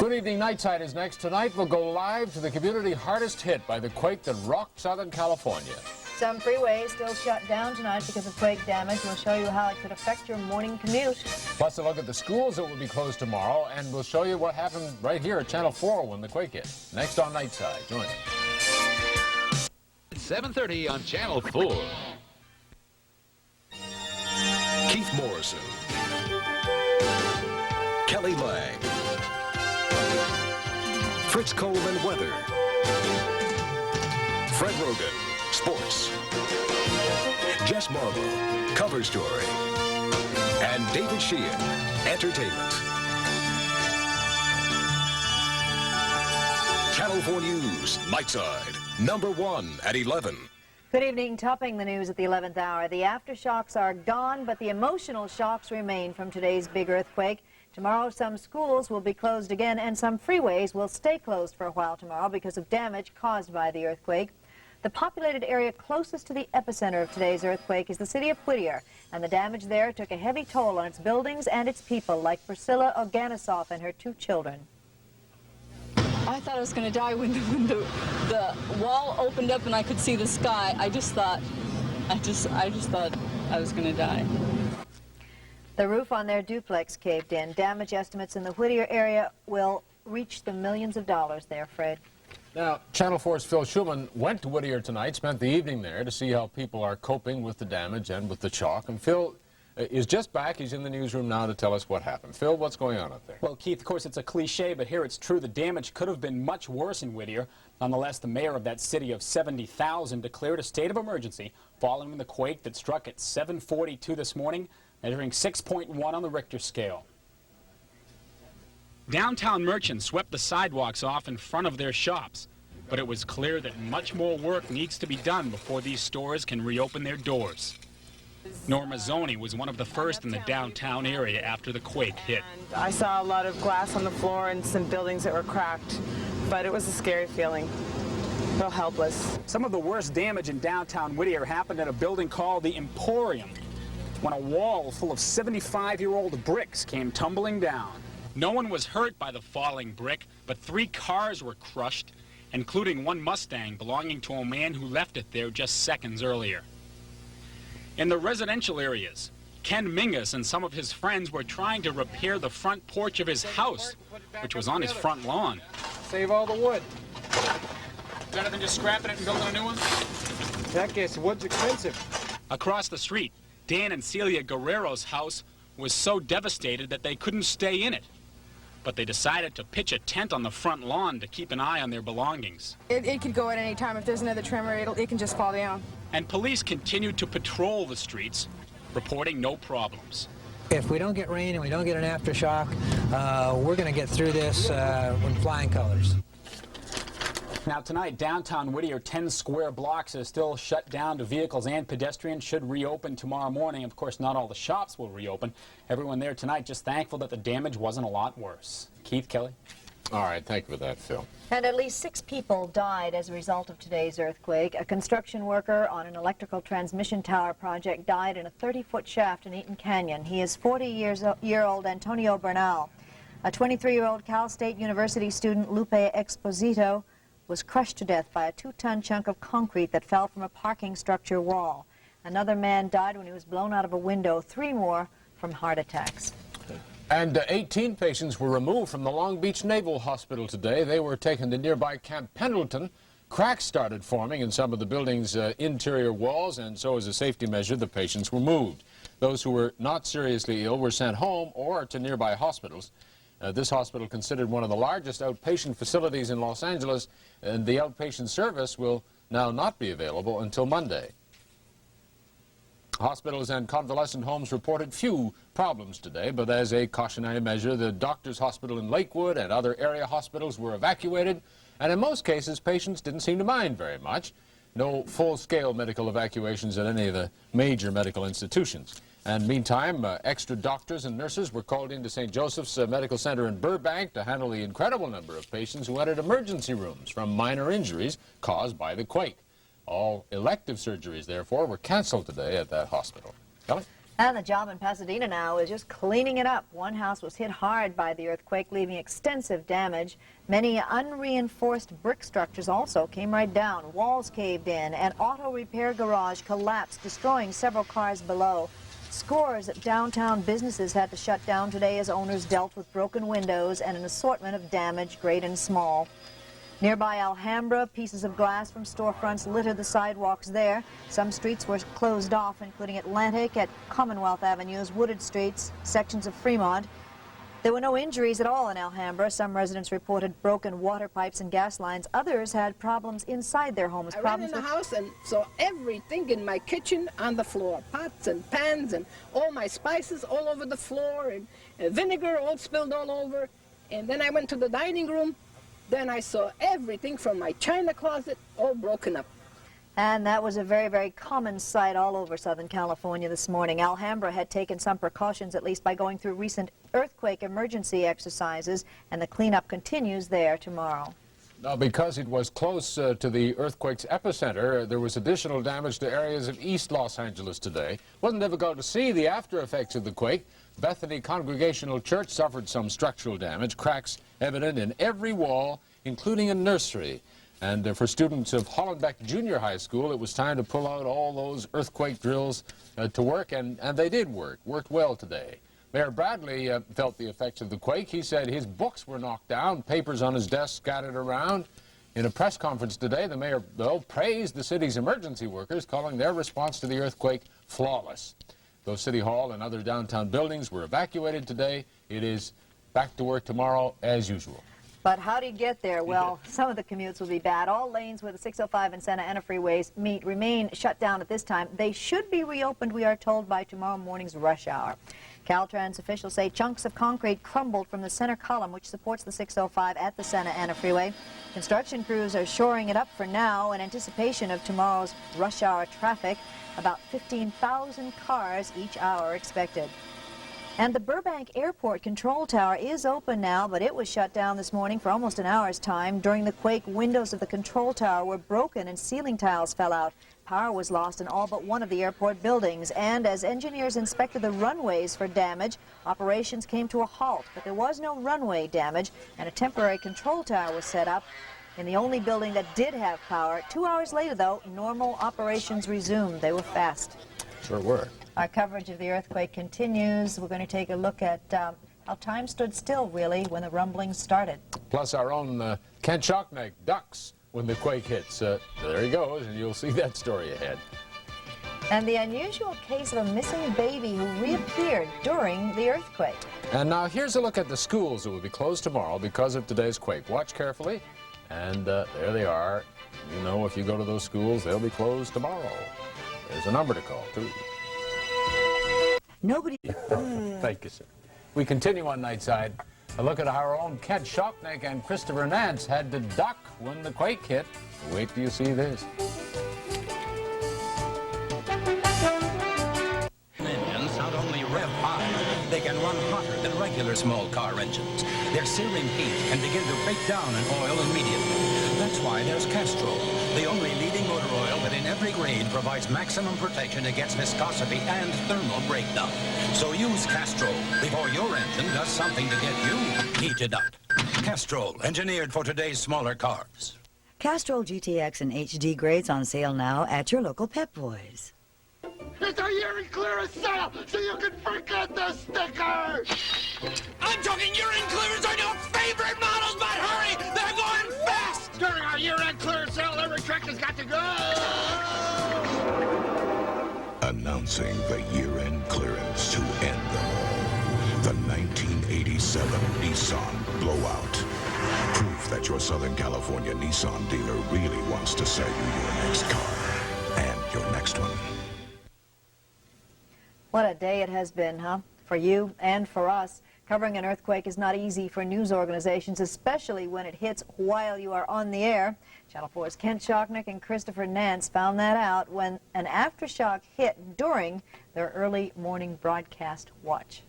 Good Evening Nightside is next. Tonight we'll go live to the community hardest hit by the quake that rocked Southern California. Some freeways still shut down tonight because of quake damage. We'll show you how it could affect your morning commute. Plus a look at the schools that will be closed tomorrow, and we'll show you what happened right here at Channel 4 when the quake hit. Next on Nightside. Join us. 7:30 on Channel 4. Keith Morrison, Kelly Lang, Fritz Coleman Weather, Fred Rogan, Sports, Jess Marble, Cover Story, and David Sheehan, Entertainment. Channel 4 News, Nightside, #1 at 11. Good evening. Topping the news at the 11th hour. The aftershocks are gone, but the emotional shocks remain from today's big earthquake. Tomorrow, some schools will be closed again, and some freeways will stay closed for a while tomorrow because of damage caused by the earthquake. The populated area closest to the epicenter of today's earthquake is the city of Whittier, and the damage there took a heavy toll on its buildings and its people, like Priscilla Oganisoff and her 2 children. I thought I was going to die when the wall opened up and I could see the sky. I just thought I was going to die. The roof on their duplex caved in. Damage estimates in the Whittier area will reach the millions of dollars there, Fred. Now, Channel 4's Phil Schumann went to Whittier tonight, spent the evening there to see how people are coping with the damage and with the shock. And Phil is just back. He's in the newsroom now to tell us what happened. Phil, what's going on up there? Well, Keith, of course, it's a cliche, but here it's true. The damage could have been much worse in Whittier. Nonetheless, the mayor of that city of 70,000 declared a state of emergency following the quake that struck at 7:42 this morning, measuring 6.1 on the Richter scale. Downtown merchants swept the sidewalks off in front of their shops, but it was clear that much more work needs to be done before these stores can reopen their doors. Norma Zoni was one of the first in the downtown area after the quake hit. I saw a lot of glass on the floor and some buildings that were cracked, but it was a scary feeling. Real helpless. Some of the worst damage in downtown Whittier happened at a building called the Emporium, when a wall full of 75-year-old bricks came tumbling down. No one was hurt by the falling brick, but 3 cars were crushed, including one Mustang belonging to a man who left it there just seconds earlier. In the residential areas, Ken Mingus and some of his friends were trying to repair the front porch of his house, which was on his front lawn. Save all the wood. Better than just scrapping it and building a new one? That case, wood's expensive. Across the street, Dan and Celia Guerrero's house was so devastated that they couldn't stay in it. But they decided to pitch a tent on the front lawn to keep an eye on their belongings. It could go at any time. If there's another tremor, it can just fall down. And police continued to patrol the streets, reporting no problems. If we don't get rain and we don't get an aftershock, we're going to get through this with flying colors. Now tonight, downtown Whittier, 10 square blocks is still shut down to vehicles and pedestrians. Should reopen tomorrow morning. Of course, not all the shops will reopen. Everyone there tonight just thankful that the damage wasn't a lot worse. Keith, Kelly. All right, thank you for that, Phil. And at least 6 people died as a result of today's earthquake. A construction worker on an electrical transmission tower project died in a 30-foot shaft in Eaton Canyon. He is 40-year-old Antonio Bernal. A 23-year-old Cal State University student, Lupe Exposito, was crushed to death by a 2-ton chunk of concrete that fell from a parking structure wall. Another man died when he was blown out of a window. 3 more from heart attacks. And 18 patients were removed from the Long Beach Naval Hospital today. They were taken to nearby Camp Pendleton. Cracks started forming in some of the building's interior walls, and so as a safety measure, the patients were moved. Those who were not seriously ill were sent home or to nearby hospitals. This hospital, considered one of the largest outpatient facilities in Los Angeles, and the outpatient service will now not be available until Monday. Hospitals and convalescent homes reported few problems today, but as a cautionary measure, the Doctors Hospital in Lakewood and other area hospitals were evacuated, and in most cases, patients didn't seem to mind very much. No full-scale medical evacuations at any of the major medical institutions. And meantime, extra doctors and nurses were called into St. Joseph's Medical Center in Burbank to handle the incredible number of patients who entered emergency rooms from minor injuries caused by the quake. All elective surgeries, therefore, were canceled today at that hospital. Kelly? And the job in Pasadena now is just cleaning it up. One house was hit hard by the earthquake, leaving extensive damage. Many unreinforced brick structures also came right down. Walls caved in. An auto repair garage collapsed, destroying several cars below. Scores of downtown businesses had to shut down today as owners dealt with broken windows and an assortment of damage, great and small. Nearby Alhambra, pieces of glass from storefronts littered the sidewalks there. Some streets were closed off, including Atlantic at Commonwealth Avenues, wooded streets, sections of Fremont. There were no injuries at all in Alhambra. Some residents reported broken water pipes and gas lines. Others had problems inside their homes. I ran in the house and saw everything in my kitchen on the floor. Pots and pans and all my spices all over the floor and vinegar all spilled all over. And then I went to the dining room. Then I saw everything from my china closet all broken up. And that was a very, very common sight all over Southern California this morning. Alhambra had taken some precautions, at least by going through recent earthquake emergency exercises, and the cleanup continues there tomorrow. Now, because it was close to the earthquake's epicenter, there was additional damage to areas of East Los Angeles today. It wasn't difficult to see the after effects of the quake. Bethany Congregational Church suffered some structural damage, cracks evident in every wall, including a nursery. And for students of Hollenbeck Junior High School, it was time to pull out all those earthquake drills to work, and they did worked well today. Mayor Bradley felt the effects of the quake. He said his books were knocked down, papers on his desk scattered around. In a press conference today, the mayor, though, praised the city's emergency workers, calling their response to the earthquake flawless. Though City Hall and other downtown buildings were evacuated today, it is back to work tomorrow as usual. But how do you get there? Well, some of the commutes will be bad. All lanes where the 605 and Santa Ana freeways meet remain shut down at this time. They should be reopened, we are told, by tomorrow morning's rush hour. Caltrans officials say chunks of concrete crumbled from the center column, which supports the 605 at the Santa Ana freeway. Construction crews are shoring it up for now in anticipation of tomorrow's rush hour traffic. About 15,000 cars each hour expected. And the Burbank Airport Control Tower is open now, but it was shut down this morning for almost an hour's time. During the quake, windows of the control tower were broken and ceiling tiles fell out. Power was lost in all but one of the airport buildings. And as engineers inspected the runways for damage, operations came to a halt. But there was no runway damage, and a temporary control tower was set up in the only building that did have power. 2 hours later, though, normal operations resumed. They were fast. Sure were. Our coverage of the earthquake continues. We're going to take a look at how time stood still, really, when the rumblings started. Plus our own Kent Shockneck ducks when the quake hits. There he goes, and you'll see that story ahead. And the unusual case of a missing baby who reappeared during the earthquake. And now here's a look at the schools that will be closed tomorrow because of today's quake. Watch carefully, and there they are. You know, if you go to those schools, they'll be closed tomorrow. There's a number to call, too. Nobody... Thank you, sir. We continue on Nightside. A look at how our own Kent Shockneck and Christopher Nance had to duck when the quake hit. Wait till you see this. Engines not only rev high, they can run hotter than regular small car engines. Their searing heat can begin to break down an oil immediately. That's why there's Castrol, the only leading motor oil that in every grade provides maximum protection against viscosity and thermal breakdown. So use Castrol before your engine does something to get you heated up. Castrol, engineered for today's smaller cars. Castrol GTX and HD grades on sale now at your local Pep Boys. It's our year-end clearance sale, so you can forget the stickers! I'm talking year-end clearance on your favorite models, but hurry! They're going fast! During our year-end clearance sale, every truck has got to go! Announcing the year-end clearance to end them all. The 1987 Nissan Blowout. Proof that your Southern California Nissan dealer really wants to sell you your next car. And your next one. What a day it has been, huh? For you and for us. Covering an earthquake is not easy for news organizations, especially when it hits while you are on the air. Channel 4's Kent Shockneck and Christopher Nance found that out when an aftershock hit during their early morning broadcast watch.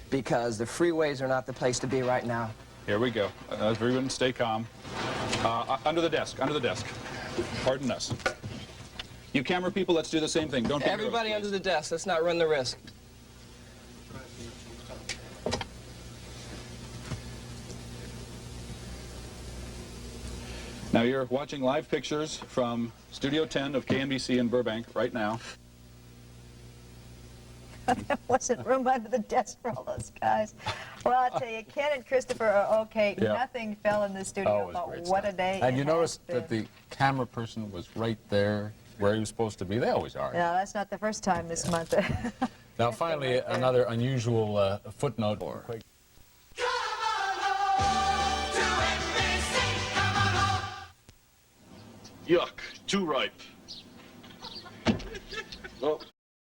Because the freeways are not the place to be right now. Here we go. Everyone stay calm. Under the desk, under the desk. Pardon us. You camera people, let's do the same thing. Don't Everybody under the desk. Let's not run the risk. Now you're watching live pictures from Studio 10 of KNBC in Burbank right now. There wasn't room under the desk for all those guys. Well, I'll tell you, Ken and Christopher are okay. Yeah. Nothing fell in the studio, Oh, it was but great what stuff. a day. And it you has noticed been. that the camera person was right there where he was supposed to be. They always are. No, that's not the first time this month. Now, finally, another unusual footnote. Yuck, too ripe. Well,